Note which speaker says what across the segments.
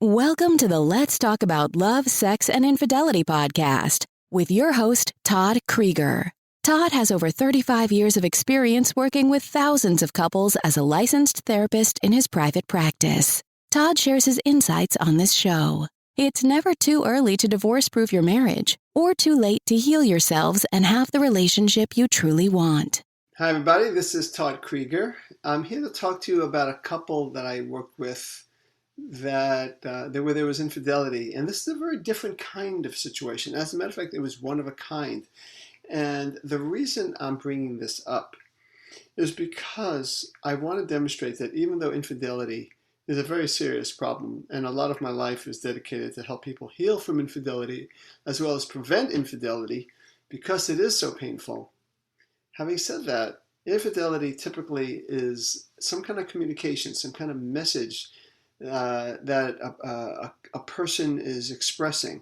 Speaker 1: Welcome to the Let's Talk About Love, Sex, and Infidelity podcast with your host, Todd Creager. Todd has over 35 years of experience working with thousands of couples as a licensed therapist in his private practice. Todd shares his insights on this show. It's never too early to divorce-proof your marriage or too late to heal yourselves and have the relationship you truly want.
Speaker 2: Hi, everybody. This is Todd Creager. I'm here to talk to you about a couple that I worked with that where there was infidelity. And this is a very different kind of situation. As a matter of fact, it was one of a kind. And the reason I'm bringing this up is because I want to demonstrate that even though infidelity is a very serious problem, and a lot of my life is dedicated to help people heal from infidelity, as well as prevent infidelity, because it is so painful. Having said that, infidelity typically is some kind of communication, some kind of message that a person is expressing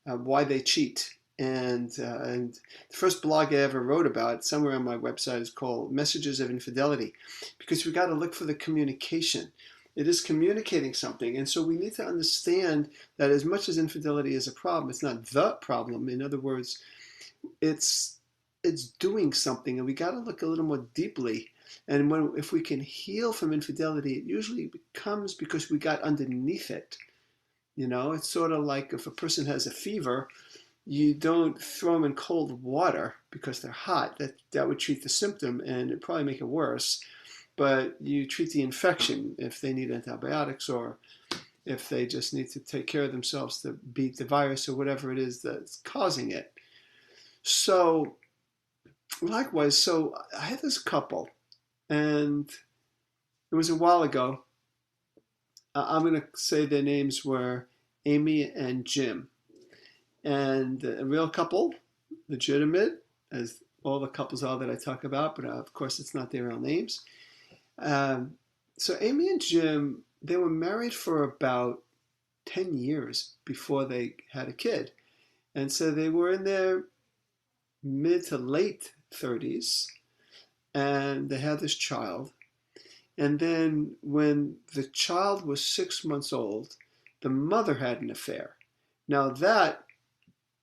Speaker 2: why they cheat. And the first blog I ever wrote about, somewhere on my website, is called Messages of Infidelity, because we got to look for the communication. It is communicating something. And so we need to understand that as much as infidelity is a problem, it's not the problem. In other words, it's doing something, and we got to look a little more deeply. And if we can heal from infidelity, it usually comes because we got underneath it. You know, it's sort of like if a person has a fever, you don't throw them in cold water because they're hot. That would treat the symptom, and it'd probably make it worse. But you treat the infection if they need antibiotics, or if they just need to take care of themselves to beat the virus or whatever it is that's causing it. So likewise, so I had this couple, and it was a while ago. I'm going to say their names were Amy and Jim. And a real couple, legitimate, as all the couples are that I talk about, but of course it's not their real names. So Amy and Jim, they were married for about 10 years before they had a kid. And so they were in their mid to late 30s, and they had this child. And then when the child was 6 months old, the mother had an affair. Now that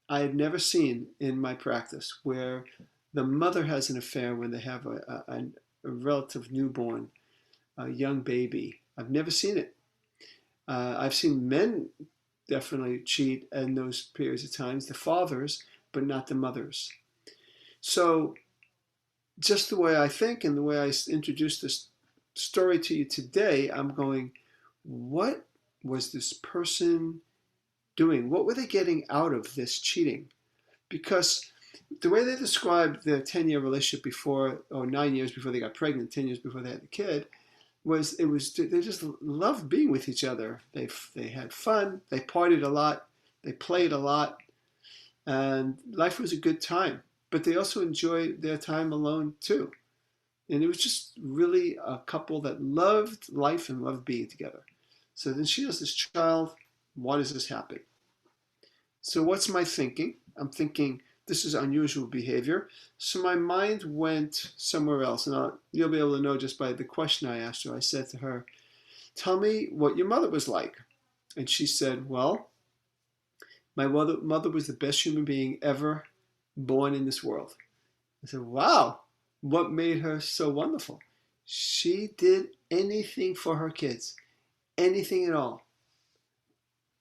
Speaker 2: I had never seen in my practice, where the mother has an affair when they have a relative newborn, a young baby. I've never seen it. I've seen men definitely cheat in those periods of times, the fathers, but not the mothers. So just the way I think and the way I introduced this story to you today, I'm going, what was this person doing? What were they getting out of this cheating? Because the way they described their 10-year relationship before, or 9 years before they got pregnant, 10 years before they had the kid, they just loved being with each other. They had fun, they partied a lot, they played a lot, and life was a good time. But they also enjoyed their time alone too. And it was just really a couple that loved life and loved being together. So then she has this child. Why does this happen? So what's my thinking? I'm thinking this is unusual behavior. So my mind went somewhere else. And you'll be able to know just by the question I asked her. I said to her, tell me what your mother was like. And she said, well, my mother was the best human being ever born in this world. I said, wow, what made her so wonderful? She did anything for her kids, anything at all.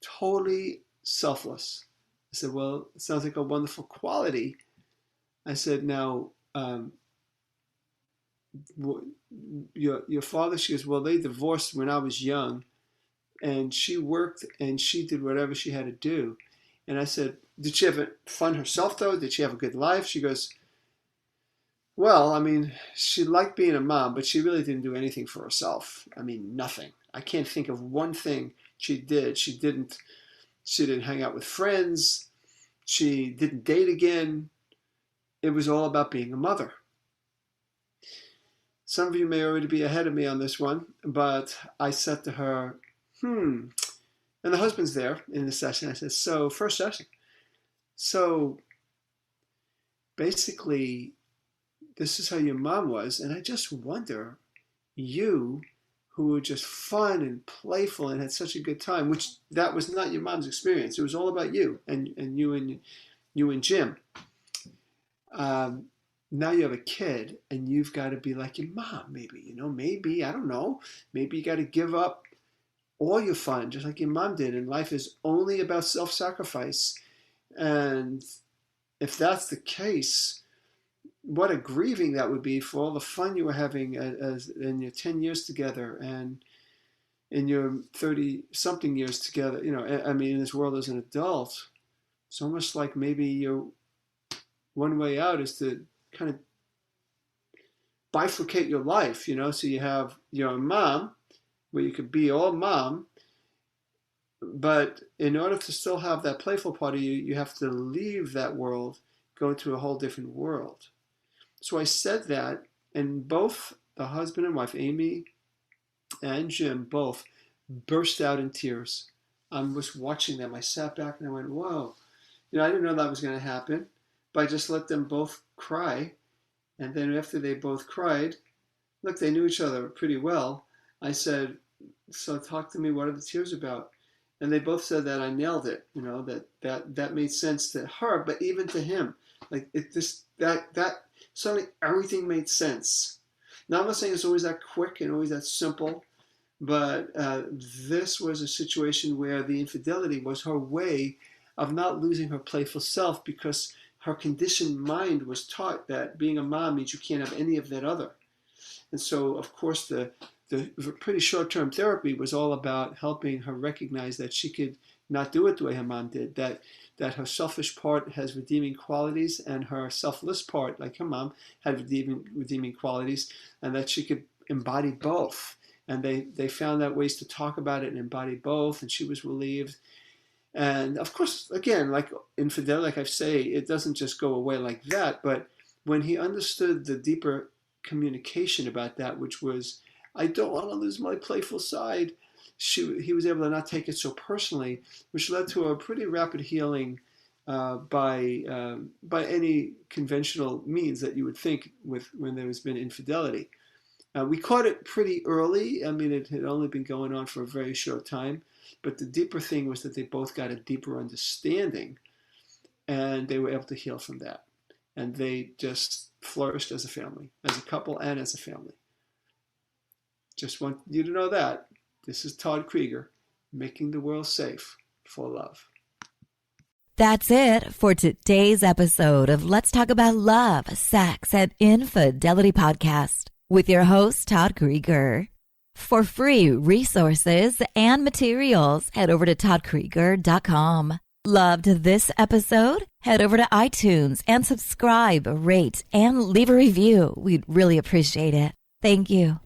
Speaker 2: Totally selfless. I said, well, it sounds like a wonderful quality. I said, now, your father, she goes, well, they divorced when I was young, and she worked and she did whatever she had to do. And I said, did she have fun herself, though? Did she have a good life? She goes, well, I mean, she liked being a mom, but she really didn't do anything for herself. I mean, nothing. I can't think of one thing she did. She didn't hang out with friends. She didn't date again. It was all about being a mother. Some of you may already be ahead of me on this one, but I said to her, and the husband's there in the session. I said, so first session. So basically, this is how your mom was. And I just wonder, you who were just fun and playful and had such a good time, which that was not your mom's experience. It was all about you and you and Jim. Now you have a kid and you've got to be like your mom, maybe, I don't know, maybe you got to give up all your fun, just like your mom did. And life is only about self-sacrifice. And if that's the case, what a grieving that would be for all the fun you were having as in your 10 years together and in your 30-something years together. In this world as an adult, it's almost like maybe your one way out is to kind of bifurcate your life, so you have your mom, where you could be all mom, but in order to still have that playful part of you, you have to leave that world, go to a whole different world. So I said that, and both the husband and wife, Amy and Jim, both burst out in tears. I was watching them. I sat back and I went, whoa. I didn't know that was going to happen, but I just let them both cry. And then after they both cried, look, they knew each other pretty well. I said, so talk to me, what are the tears about? And they both said that I nailed it, that made sense to her, but even to him. Like that suddenly everything made sense. Now I'm not saying it's always that quick and always that simple, but this was a situation where the infidelity was her way of not losing her playful self, because her conditioned mind was taught that being a mom means you can't have any of that other. And so, of course, the pretty short-term therapy was all about helping her recognize that she could not do it the way her mom did, that her selfish part has redeeming qualities and her selfless part, like her mom, had redeeming qualities, and that she could embody both. And they found out ways to talk about it and embody both, and she was relieved. And of course, again, like infidelity, like I say, it doesn't just go away like that. But when he understood the deeper communication about that, which was, I don't want to lose my playful side, he was able to not take it so personally, which led to a pretty rapid healing by any conventional means that you would think when there has been infidelity. We caught it pretty early. It had only been going on for a very short time. But the deeper thing was that they both got a deeper understanding, and they were able to heal from that. And they just flourished as a family, as a couple and as a family. Just want you to know that. This is Todd Creager, making the world safe for love.
Speaker 3: That's it for today's episode of Let's Talk About Love, Sex, and Infidelity podcast with your host, Todd Creager. For free resources and materials, head over to toddcreager.com. Loved this episode? Head over to iTunes and subscribe, rate, and leave a review. We'd really appreciate it. Thank you.